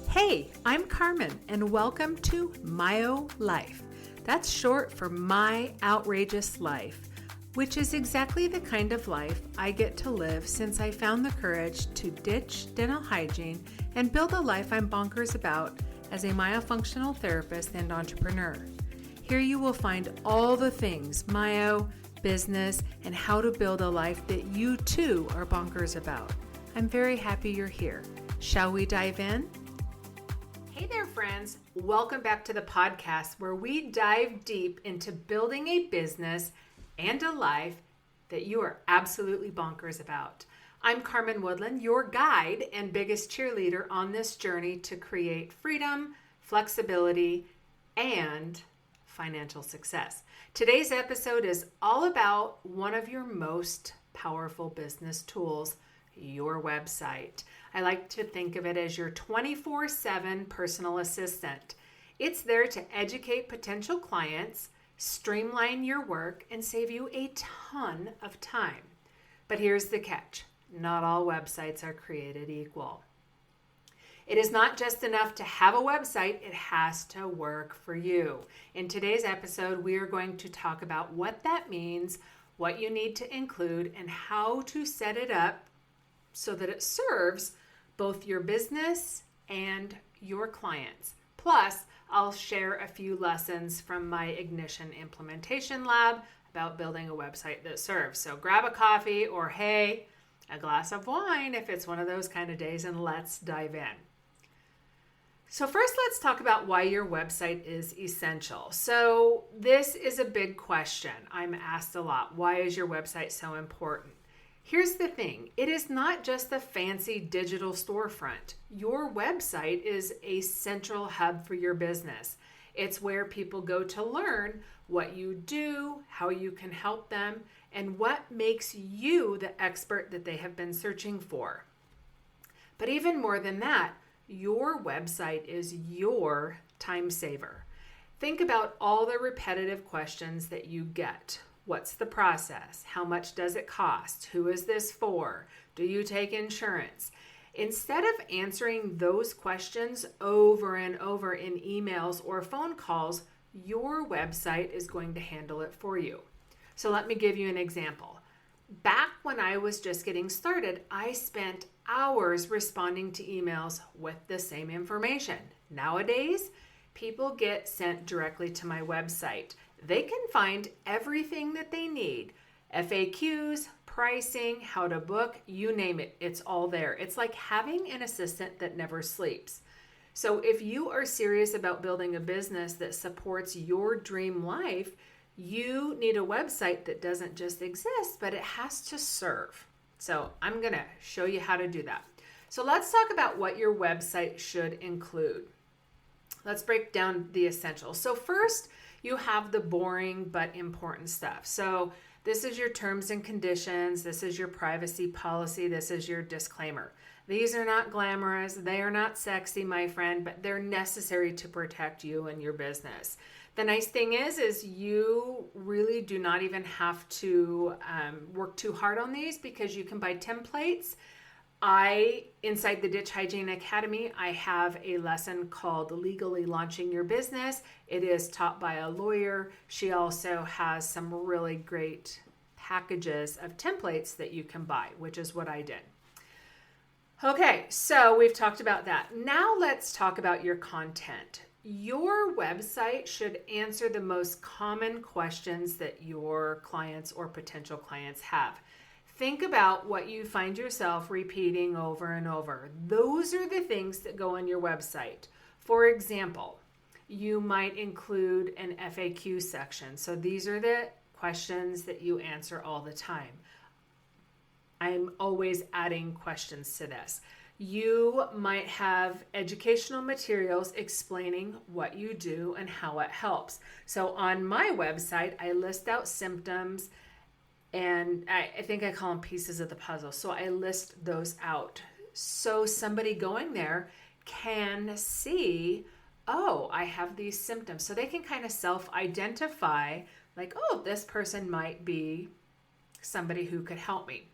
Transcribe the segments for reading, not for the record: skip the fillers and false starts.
Hey, I'm Carmen, and welcome to Myo Life. That's short for My Outrageous Life, which is exactly the kind of life I get to live since I found the courage to ditch dental hygiene and build a life I'm bonkers about as a myofunctional therapist and entrepreneur. Here you will find all the things myo, business, and how to build a life that you too are bonkers about. I'm very happy you're here. Shall we dive in? Hey there, friends. Welcome back to the podcast where we dive deep into building a business and a life that you are absolutely bonkers about. I'm Carmen Woodland, your guide and biggest cheerleader on this journey to create freedom, flexibility, and financial success. Today's episode is all about one of your most powerful business tools, your website. I like to think of it as your 24/7 personal assistant. It's there to educate potential clients, streamline your work, and save you a ton of time. But here's the catch. Not all websites are created equal. It is not just enough to have a website, it has to work for you. In today's episode, we are going to talk about what that means, what you need to include, and how to set it up so that it serves both your business and your clients. Plus, I'll share a few lessons from my Ignition Implementation Lab about building a website that serves. So grab a coffee or, hey, a glass of wine if it's one of those kind of days, and let's dive in. So first, let's talk about why your website is essential. So this is a big question. I'm asked a lot. Why is your website so important? Here's the thing. It is not just a fancy digital storefront. Your website is a central hub for your business. It's where people go to learn what you do, how you can help them, and what makes you the expert that they have been searching for. But even more than that, your website is your time saver. Think about all the repetitive questions that you get. What's the process? How much does it cost? Who is this for? Do you take insurance? Instead of answering those questions over and over in emails or phone calls, your website is going to handle it for you. So let me give you an example. Back when I was just getting started, I spent hours responding to emails with the same information. Nowadays, people get sent directly to my website. They can find everything that they need. FAQs, pricing, how to book, you name it. It's all there. It's like having an assistant that never sleeps. So if you are serious about building a business that supports your dream life, you need a website that doesn't just exist, but it has to serve. So I'm going to show you how to do that. So let's talk about what your website should include. Let's break down the essentials. So first, you have the boring but important stuff. So this is your terms and conditions. This is your privacy policy. This is your disclaimer. These are not glamorous. They are not sexy, my friend, but they're necessary to protect you and your business. The nice thing is you really do not even have to work too hard on these because you can buy templates. Inside the Ditch Hygiene Academy, I have a lesson called Legally Launching Your Business. It is taught by a lawyer. She also has some really great packages of templates that you can buy, which is what I did. Okay, so we've talked about that. Now let's talk about your content. Your website should answer the most common questions that your clients or potential clients have. Think about what you find yourself repeating over and over. Those are the things that go on your website. For example, you might include an FAQ section. So these are the questions that you answer all the time. I'm always adding questions to this. You might have educational materials explaining what you do and how it helps. So on my website, I list out symptoms, and I think I call them pieces of the puzzle. So I list those out. So somebody going there can see, oh, I have these symptoms. So they can kind of self-identify, like, oh, this person might be somebody who could help me.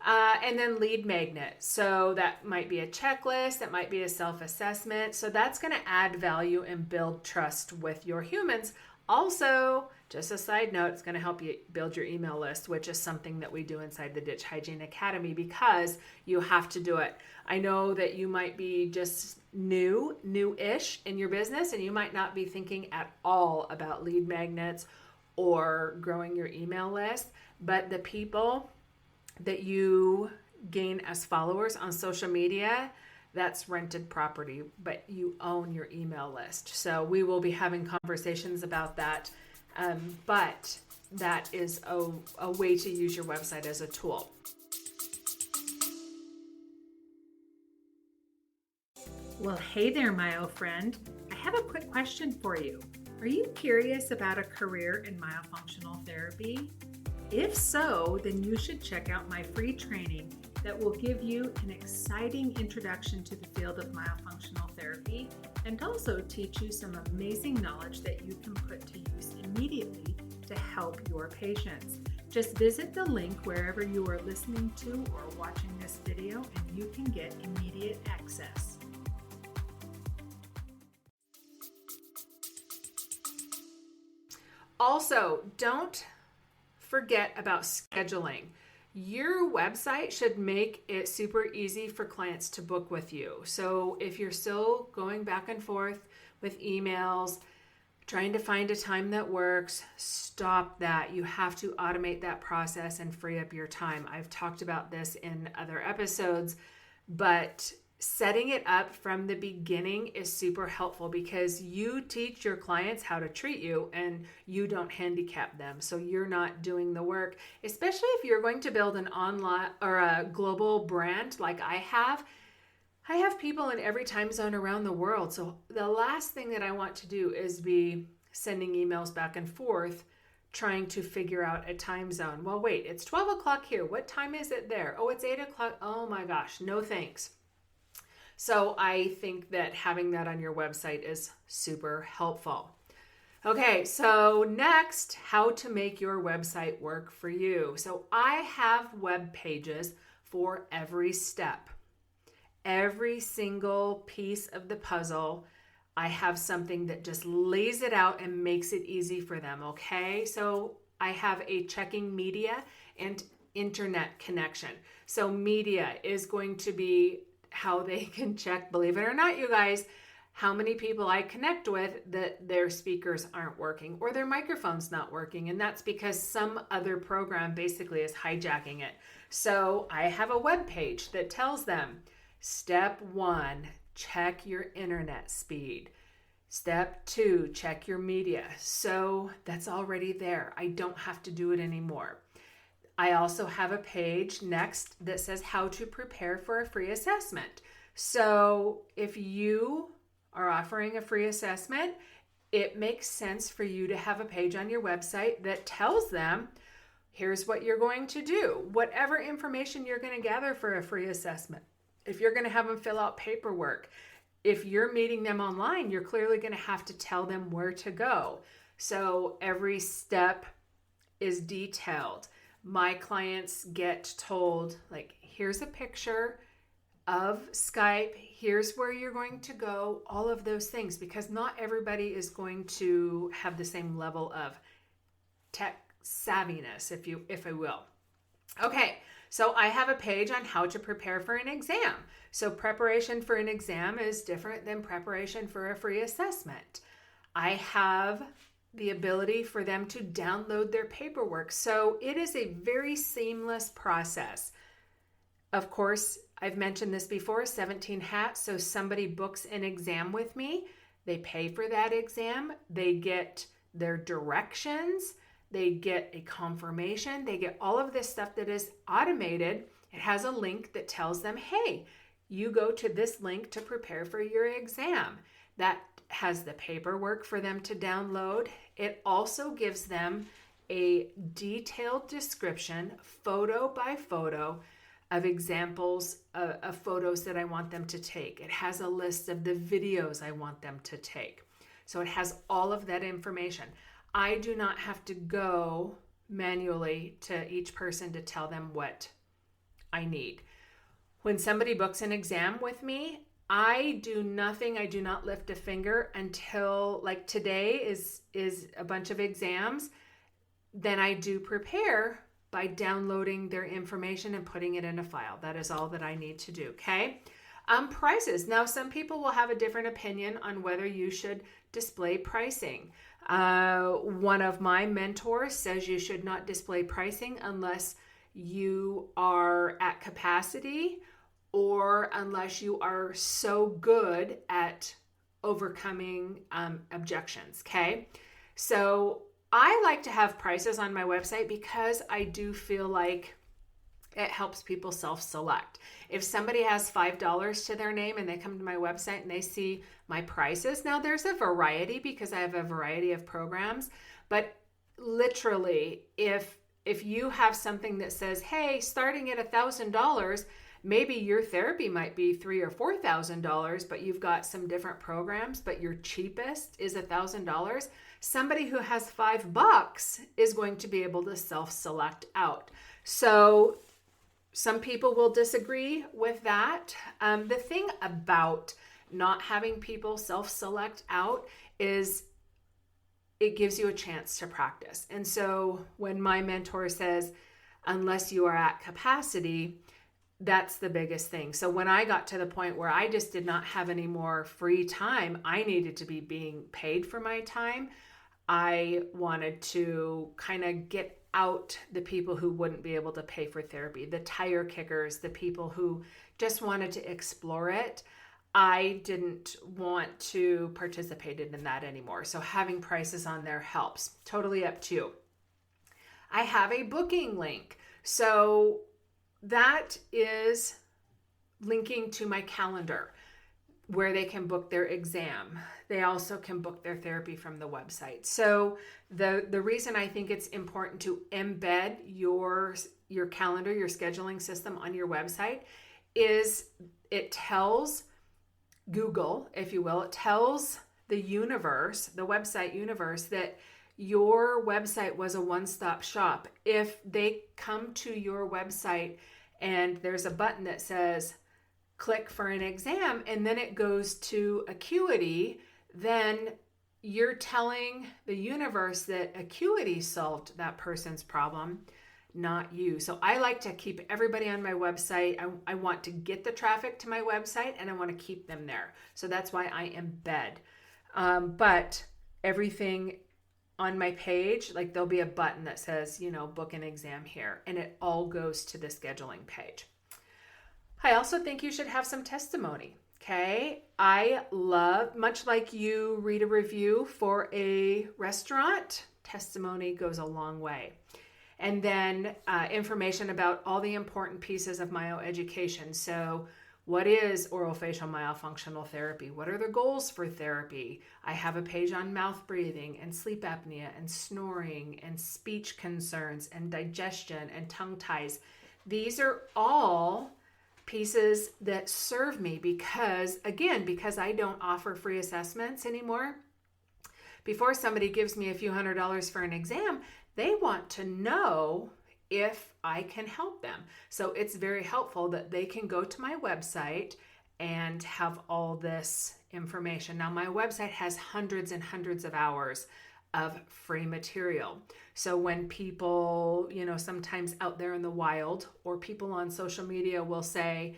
And then lead magnet. So that might be a checklist, that might be a self-assessment. So that's going to add value and build trust with your humans. Also, just a side note, it's going to help you build your email list, which is something that we do inside the Ditch Hygiene Academy because you have to do it. I know that you might be just new-ish in your business, and you might not be thinking at all about lead magnets or growing your email list, but the people that you gain as followers on social media, that's rented property, but you own your email list. So we will be having conversations about that. But that is a way to use your website as a tool. Well, hey there, Myo friend. I have a quick question for you. Are you curious about a career in myofunctional therapy? If so, then you should check out my free training that will give you an exciting introduction to the field of myofunctional therapy and also teach you some amazing knowledge that you can put to use immediately to help your patients. Just visit the link wherever you are listening to or watching this video and you can get immediate access. Also, don't forget about scheduling. Your website should make it super easy for clients to book with you. So if you're still going back and forth with emails, trying to find a time that works, stop that. You have to automate that process and free up your time. I've talked about this in other episodes, but setting it up from the beginning is super helpful because you teach your clients how to treat you and you don't handicap them. So you're not doing the work, especially if you're going to build an online or a global brand like I have. I have people in every time zone around the world. So the last thing that I want to do is be sending emails back and forth trying to figure out a time zone. Well, wait, it's 12 o'clock here. What time is it there? Oh, it's 8 o'clock. Oh my gosh, no thanks. So I think that having that on your website is super helpful. Okay, so next, how to make your website work for you. So I have web pages for every step. Every single piece of the puzzle, I have something that just lays it out and makes it easy for them, okay? So I have a checking media and internet connection. So media is going to be how they can check, believe it or not, you guys, how many people I connect with that their speakers aren't working or their microphone's not working. And that's because some other program basically is hijacking it. So I have a web page that tells them, step 1, check your internet speed. Step 2, check your media. So that's already there. I don't have to do it anymore. I also have a page next that says how to prepare for a free assessment. So if you are offering a free assessment, it makes sense for you to have a page on your website that tells them, here's what you're going to do, whatever information you're going to gather for a free assessment. If you're going to have them fill out paperwork, if you're meeting them online, you're clearly going to have to tell them where to go. So every step is detailed. My clients get told, like, here's a picture of Skype, here's where you're going to go, all of those things, because not everybody is going to have the same level of tech savviness, if I will. Okay, so I have a page on how to prepare for an exam. So preparation for an exam is different than preparation for a free assessment. I have the ability for them to download their paperwork. So it is a very seamless process. Of course, I've mentioned this before, 17 hats. So somebody books an exam with me. They pay for that exam. They get their directions. They get a confirmation. They get all of this stuff that is automated. It has a link that tells them, hey, you go to this link to prepare for your exam. That has the paperwork for them to download. It also gives them a detailed description, photo by photo, of examples of photos that I want them to take. It has a list of the videos I want them to take. So it has all of that information. I do not have to go manually to each person to tell them what I need. When somebody books an exam with me, I do nothing. I do not lift a finger until, like, today is a bunch of exams. Then I do prepare by downloading their information and putting it in a file. That is all that I need to do, okay? Prices. Now, some people will have a different opinion on whether you should display pricing. One of my mentors says you should not display pricing unless you are at capacity or unless you are so good at overcoming objections, okay? So I like to have prices on my website because I do feel like it helps people self-select. If somebody has $5 to their name and they come to my website and they see my prices, now there's a variety because I have a variety of programs, but literally if you have something that says, hey, starting at $1,000, maybe your therapy might be $3,000 or $4,000, but you've got some different programs, but your cheapest is $1,000. Somebody who has $5 is going to be able to self-select out. So some people will disagree with that. The thing about not having people self-select out is it gives you a chance to practice. And so when my mentor says, unless you are at capacity, that's the biggest thing. So when I got to the point where I just did not have any more free time, I needed to be being paid for my time. I wanted to kind of get out the people who wouldn't be able to pay for therapy, the tire kickers, the people who just wanted to explore it. I didn't want to participate in that anymore. So having prices on there helps. Totally up to you. I have a booking link. So that is linking to my calendar where they can book their exam. They also can book their therapy from the website. So the reason I think it's important to embed your calendar, your scheduling system on your website is it tells Google, if you will, it tells the universe, the website universe, that your website was a one-stop shop. If they come to your website and there's a button that says click for an exam and then it goes to Acuity, then you're telling the universe that Acuity solved that person's problem, not you. So I like to keep everybody on my website. I want to get the traffic to my website and I want to keep them there. So that's why I embed. But everything on my page, like there'll be a button that says, book an exam here, and it all goes to the scheduling page. I also think you should have some testimony. Okay. I love, much like you read a review for a restaurant, testimony goes a long way. And then information about all the important pieces of myoeducation. So what is orofacial myofunctional therapy? What are the goals for therapy? I have a page on mouth breathing and sleep apnea and snoring and speech concerns and digestion and tongue ties. These are all pieces that serve me because I don't offer free assessments anymore. Before somebody gives me a few $100s for an exam, they want to know if I can help them. So it's very helpful that they can go to my website and have all this information. Now, my website has hundreds and hundreds of hours of free material. So when people, sometimes out there in the wild or people on social media will say,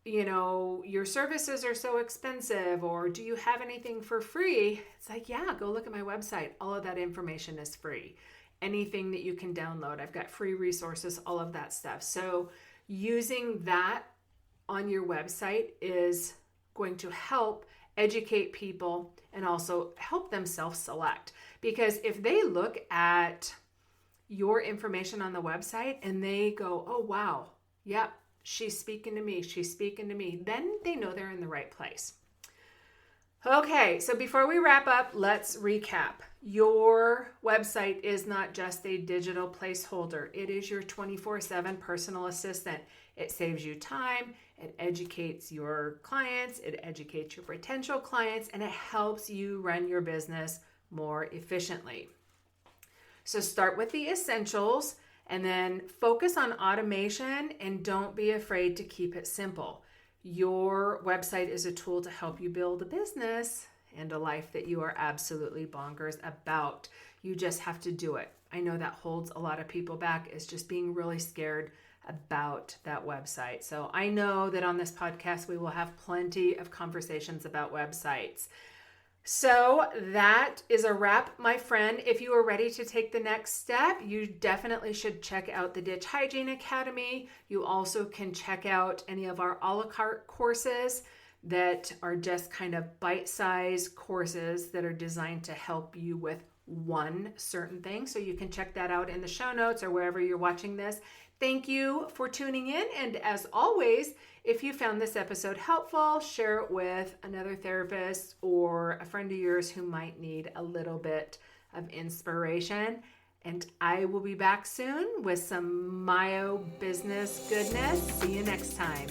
your services are so expensive, or do you have anything for free? It's like, yeah, go look at my website. All of that information is free. Anything that you can download, I've got free resources, all of that stuff. So using that on your website is going to help educate people and also help them self-select. Because if they look at your information on the website and they go, oh, wow, yep, she's speaking to me, then they know they're in the right place. Okay, so before we wrap up, let's recap. Your website is not just a digital placeholder. It is your 24/7 personal assistant. It saves you time, it educates your clients, it educates your potential clients, and it helps you run your business more efficiently. So start with the essentials And then focus on automation and don't be afraid to keep it simple. Your website is a tool to help you build a business and a life that you are absolutely bonkers about. You just have to do it. I know that holds a lot of people back, is just being really scared about that website. So I know that on this podcast, we will have plenty of conversations about websites. So that is a wrap, my friend. If you are ready to take the next step, you definitely should check out the Ditch Hygiene Academy. You also can check out any of our a la carte courses that are just kind of bite-sized courses that are designed to help you with one certain thing. So you can check that out in the show notes or wherever you're watching this. Thank you for tuning in. And as always, if you found this episode helpful, share it with another therapist or a friend of yours who might need a little bit of inspiration. And I will be back soon with some Myo business goodness. See you next time.